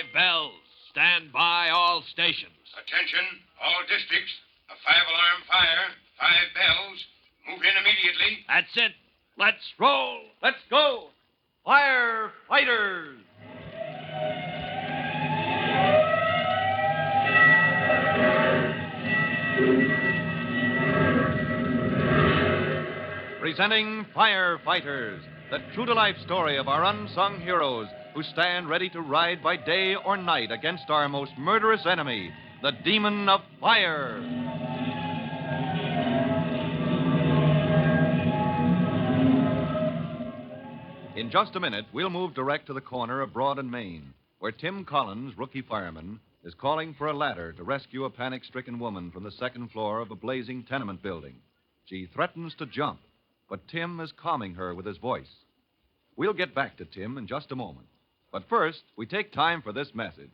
5 bells. Stand by all stations. Attention, all districts. A 5-alarm fire. 5 bells. Move in immediately. That's it. Let's roll. Let's go. Firefighters. Presenting Firefighters, the true-to-life story of our unsung heroes who stand ready to ride by day or night against our most murderous enemy, the demon of fire. In just a minute, we'll move direct to the corner of Broad and Main, where Tim Collins, rookie fireman, is calling for a ladder to rescue a panic-stricken woman from the second floor of a blazing tenement building. She threatens to jump, but Tim is calming her with his voice. We'll get back to Tim in just a moment. But first, we take time for this message.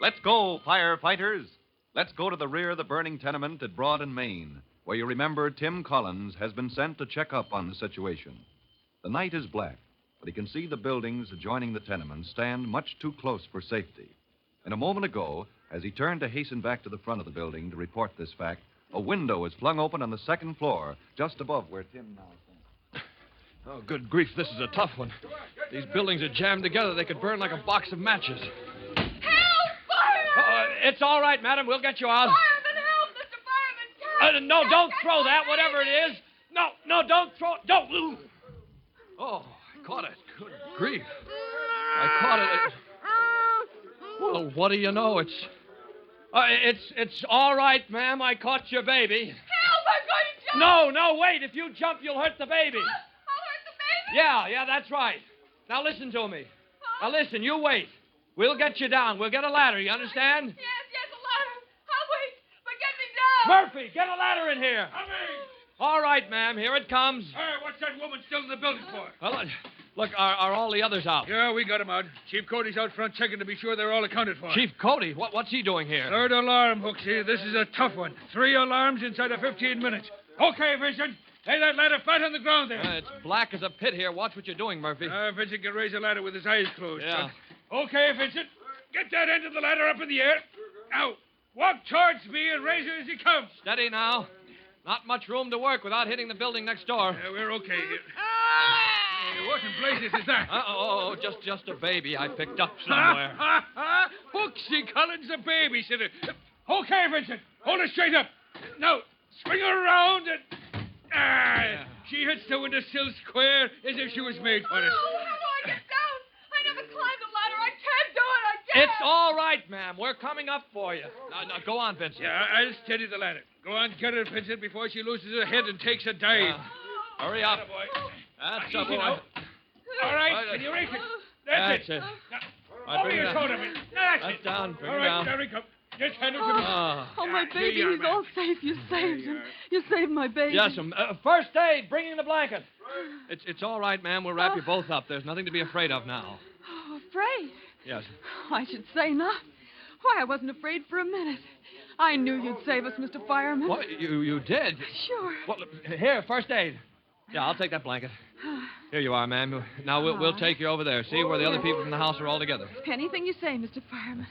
Let's go, firefighters. Let's go to the rear of the burning tenement at Broad and Main, where you remember Tim Collins has been sent to check up on the situation. The night is black, but he can see the buildings adjoining the tenement stand much too close for safety. And a moment ago, as he turned to hasten back to the front of the building to report this fact, a window is flung open on the second floor, just above where Tim now stands. Oh, good grief, this is a tough one. These buildings are jammed together. They could burn like a box of matches. It's all right, madam. We'll get you out. Fireman, help! Mr. Fireman! No, don't throw that, whatever it is. No, don't throw it. Don't. Oh, I caught it. Good grief. I caught it. Well, what do you know? It's all right, ma'am. I caught your baby. Help! I'm going to jump! No, wait. If you jump, you'll hurt the baby. I'll hurt the baby? Yeah, that's right. Now listen to me. Now listen, you wait. We'll get you down. We'll get a ladder, you understand? Yes, a ladder. I'll wait, but get me down. Murphy, get a ladder in here. Coming! All right, ma'am. Here it comes. What's that woman still in the building for? Well, look, are all the others out? Yeah, we got 'em out. Chief Cody's out front checking to be sure they're all accounted for. Chief Cody? What's he doing here? Third alarm, Hooksy. This is a tough one. 3 alarms inside of 15 minutes. Okay, Vincent. Lay that ladder flat on the ground there. It's black as a pit here. Watch what you're doing, Murphy. Vincent can raise a ladder with his eyes closed. Yeah. Son. Okay, Vincent. Get that end of the ladder up in the air. Now, walk towards me and raise it as he comes. Steady now. Not much room to work without hitting the building next door. Yeah, we're okay. What in blazes is that? Just a baby I picked up somewhere. Hooksy Collins, the babysitter. Okay, Vincent. Hold her straight up. Now, swing her around and... She hits the windowsill square as if she was made for it. Oh, how do I get down? I never climbed a ladder. I can't do it. I can't. It's all right, ma'am. We're coming up for you. Now, go on, Vincent. Yeah, I'll steady the ladder. Go on, get her, Vincent, before she loses her head and takes a dive. Hurry up. That's a boy. All right, can you raise it? That's it. Now, over your shoulder, Vincent. That's down. Bring all it right, down. there we come. Just hand it to me. Oh, my baby, he's all safe. You saved him. You saved my baby. Yes, ma'am. First aid, bring in the blanket. It's all right, ma'am. We'll wrap you both up. There's nothing to be afraid of now. Oh, afraid? Yes. I should say not. Why, I wasn't afraid for a minute. I knew you'd save us, Mr. Fireman. What? You did? Sure. Well, here, first aid. Yeah, I'll take that blanket. Here you are, ma'am. Now we'll take you over there. See where the other people in the house are all together. Anything you say, Mr. Fireman.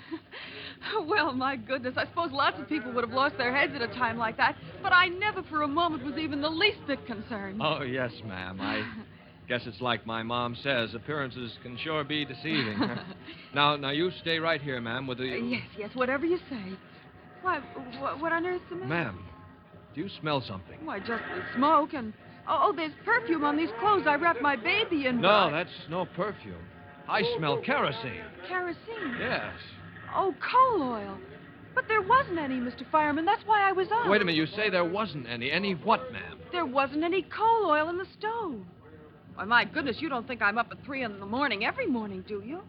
Well, my goodness, I suppose lots of people would have lost their heads at a time like that, but I never for a moment was even the least bit concerned. Oh, yes, ma'am. I guess it's like my mom says, appearances can sure be deceiving. Now you stay right here, ma'am, with the... Yes, whatever you say. Why, what on earth's the matter? Ma'am, do you smell something? Why, just the smoke and... Oh, there's perfume on these clothes I wrapped my baby in. No, that's no perfume. I smell kerosene. Kerosene? Yes. Oh, coal oil. But there wasn't any, Mr. Fireman. That's why I was up. Wait a minute. You say there wasn't any. Any what, ma'am? There wasn't any coal oil in the stove. Why, my goodness, you don't think I'm up at 3 in the morning every morning, do you?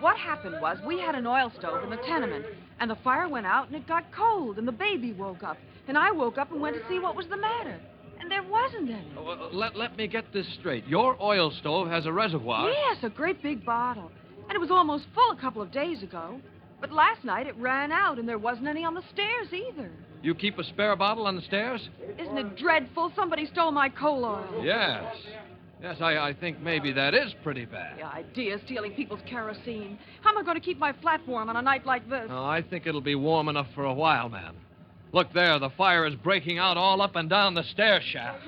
What happened was we had an oil stove in the tenement, and the fire went out, and it got cold, and the baby woke up. And I woke up and went to see what was the matter. And there wasn't any. Well, let me get this straight. Your oil stove has a reservoir. Yes, a great big bottle. And it was almost full a couple of days ago. But last night it ran out, and there wasn't any on the stairs either. You keep a spare bottle on the stairs? Isn't it dreadful? Somebody stole my coal oil. Yes. Yes, I think maybe that is pretty bad. The idea, stealing people's kerosene. How am I going to keep my flat warm on a night like this? Oh, I think it'll be warm enough for a while, ma'am. Look there, the fire is breaking out all up and down the stair shaft.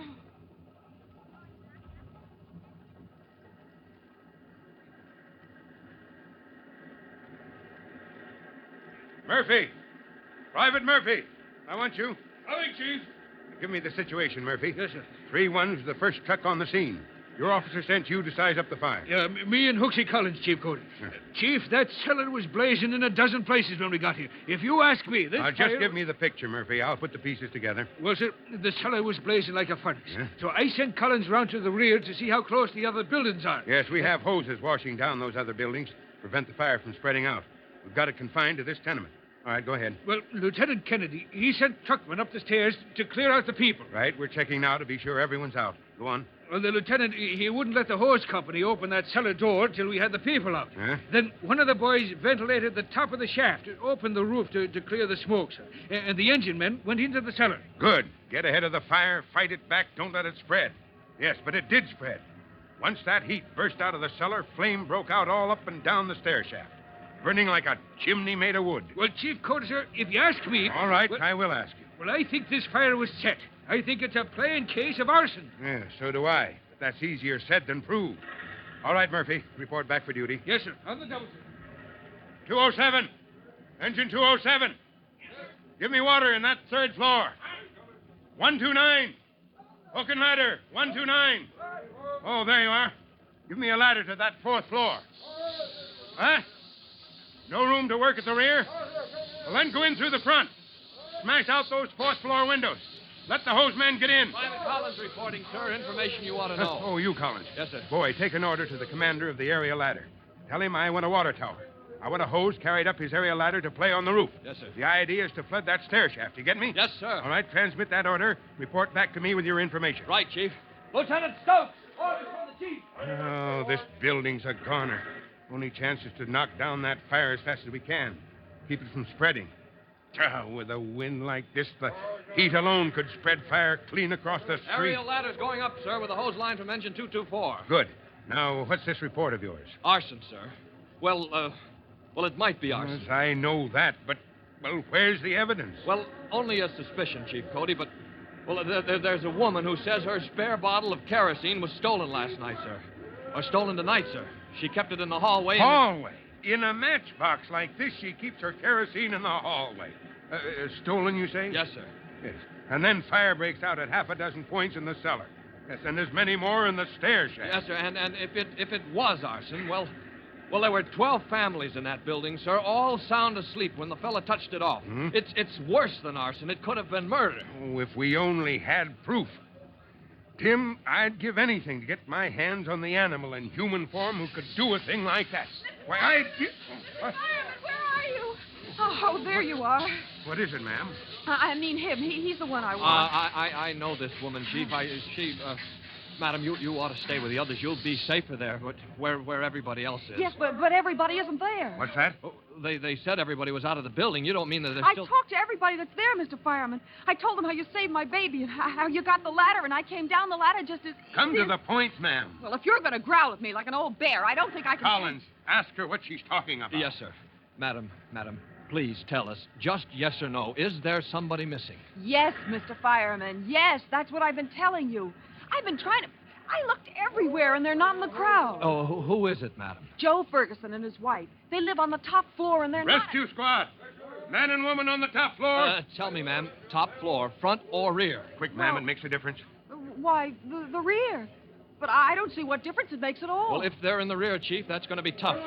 Murphy! Private Murphy! I want you. Howdy, Chief. Give me the situation, Murphy. Yes, sir. 3-1's the first truck on the scene. Your officer sent you to size up the fire. Yeah, me and Hooksy Collins, Chief Cody. Chief, that cellar was blazing in a dozen places when we got here. If you ask me, this Just fire... give me the picture, Murphy. I'll put the pieces together. Well, sir, the cellar was blazing like a furnace. Yeah? So I sent Collins round to the rear to see how close the other buildings are. Yes, we have hoses washing down those other buildings to prevent the fire from spreading out. We've got it confined to this tenement. All right, go ahead. Well, Lieutenant Kennedy, he sent truckmen up the stairs to clear out the people. Right, we're checking now to be sure everyone's out. Go on. Well, the lieutenant, he wouldn't let the hose company open that cellar door till we had the people out. Huh? Then one of the boys ventilated the top of the shaft, opened the roof to clear the smoke, sir. And the engine men went into the cellar. Good. Get ahead of the fire, fight it back, don't let it spread. Yes, but it did spread. Once that heat burst out of the cellar, flame broke out all up and down the stair shaft, burning like a chimney made of wood. Well, Chief Cody, sir, if you ask me... All right, well, I will ask you. Well, I think this fire was set. I think it's a plain case of arson. Yeah, so do I. But that's easier said than proved. All right, Murphy. Report back for duty. Yes, sir. On the double, sir. 207. Engine 207. Give me water in that third floor. 129. Hook and ladder. 129. Oh, there you are. Give me a ladder to that fourth floor. Huh? No room to work at the rear? Well, then go in through the front. Smash out those fourth floor windows. Let the hose men get in. Private Collins reporting, sir. Information you ought to know. Oh, you, Collins. Yes, sir. Boy, take an order to the commander of the area ladder. Tell him I want a water tower. I want a hose carried up his area ladder to play on the roof. Yes, sir. The idea is to flood that stair shaft. You get me? Yes, sir. All right, transmit that order. Report back to me with your information. Right, Chief. Lieutenant Stokes! Orders from the chief! Oh, this building's a goner. Only chance is to knock down that fire as fast as we can. Keep it from spreading. With a wind like this, the heat alone could spread fire clean across the street. Aerial ladder's going up, sir, with a hose line from engine 224. Good. Now, what's this report of yours? Arson, sir. Well, it might be arson. Yes, I know that, but, well, where's the evidence? Well, only a suspicion, Chief Cody, but, well, there's a woman who says her spare bottle of kerosene was stolen last night, sir. Or stolen tonight, sir. She kept it in the hallway. Hallway? In a matchbox like this, she keeps her kerosene in the hallway. Stolen, you say? Yes, sir. Yes. And then fire breaks out at half a dozen points in the cellar. Yes, and there's many more in the stair shaft. Yes, sir, and if it was arson, well, there were 12 families in that building, sir, all sound asleep when the fella touched it off. Hmm? It's worse than arson. It could have been murder. Oh, if we only had proof. Tim, I'd give anything to get my hands on the animal in human form who could do a thing like that. Why, I'd give... Fireman, where are you? Oh, there you are. What is it, ma'am? I mean him. He's the one I want. I know this woman, Chief. Madam, you ought to stay with the others. You'll be safer there, but where everybody else is. Yes, but everybody isn't there. What's that? Oh, they said everybody was out of the building. You don't mean that they're I still... talked to everybody that's there, Mr. Fireman. I told them how you saved my baby and how you got the ladder, and I came down the ladder just as... Come to the point, ma'am. Well, if you're going to growl at me like an old bear, I don't think I can... Collins, ask her what she's talking about. Yes, sir. Madam, please tell us, just yes or no, is there somebody missing? Yes, Mr. Fireman, yes. That's what I've been telling you. I've been trying to... I looked everywhere, and they're not in the crowd. Oh, who is it, madam? Joe Ferguson and his wife. They live on the top floor, and they're Rescue squad. Man and woman on the top floor. Tell me, ma'am, top floor, front or rear? Quick, ma'am, it makes a difference. Why, the rear. But I don't see what difference it makes at all. Well, if they're in the rear, Chief, that's going to be tough.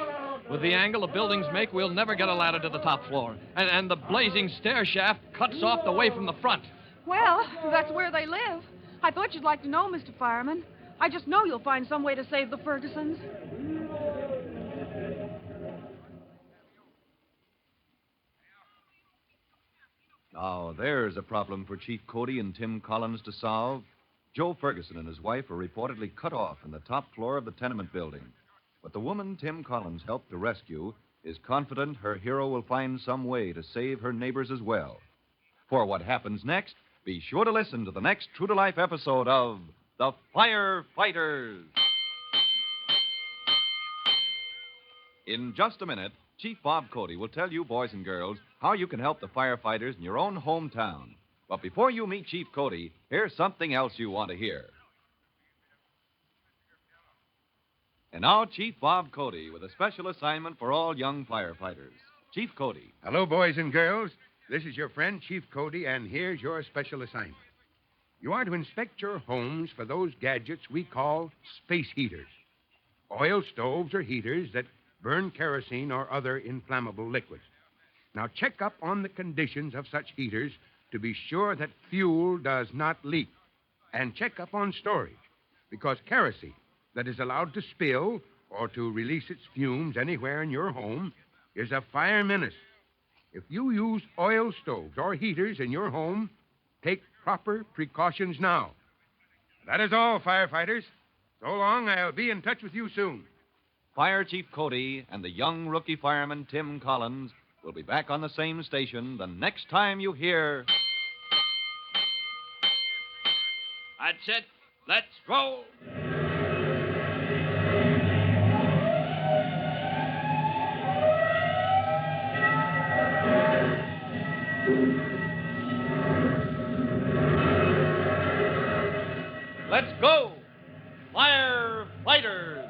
With the angle the buildings make, we'll never get a ladder to the top floor. And the blazing stair shaft cuts off the way from the front. Well, that's where they live. I thought you'd like to know, Mr. Fireman. I just know you'll find some way to save the Fergusons. Now, there's a problem for Chief Cody and Tim Collins to solve. Joe Ferguson and his wife are reportedly cut off in the top floor of the tenement building. But the woman Tim Collins helped to rescue is confident her hero will find some way to save her neighbors as well. For what happens next, be sure to listen to the next true-to-life episode of The Firefighters. In just a minute, Chief Bob Cody will tell you, boys and girls, how you can help the firefighters in your own hometown. But before you meet Chief Cody, here's something else you want to hear. And now, Chief Bob Cody with a special assignment for all young firefighters. Chief Cody. Hello, boys and girls. This is your friend, Chief Cody, and here's your special assignment. You are to inspect your homes for those gadgets we call space heaters. Oil stoves or heaters that burn kerosene or other inflammable liquids. Now, check up on the conditions of such heaters to be sure that fuel does not leak. And check up on storage, because kerosene that is allowed to spill or to release its fumes anywhere in your home is a fire menace. If you use oil stoves or heaters in your home, take proper precautions now. That is all, firefighters. So long, I'll be in touch with you soon. Fire Chief Cody and the young rookie fireman Tim Collins will be back on the same station the next time you hear... That's it. Let's roll. Let's go! Firefighters!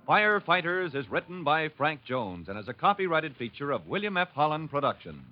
Firefighters is written by Frank Jones and is a copyrighted feature of William F. Holland Productions.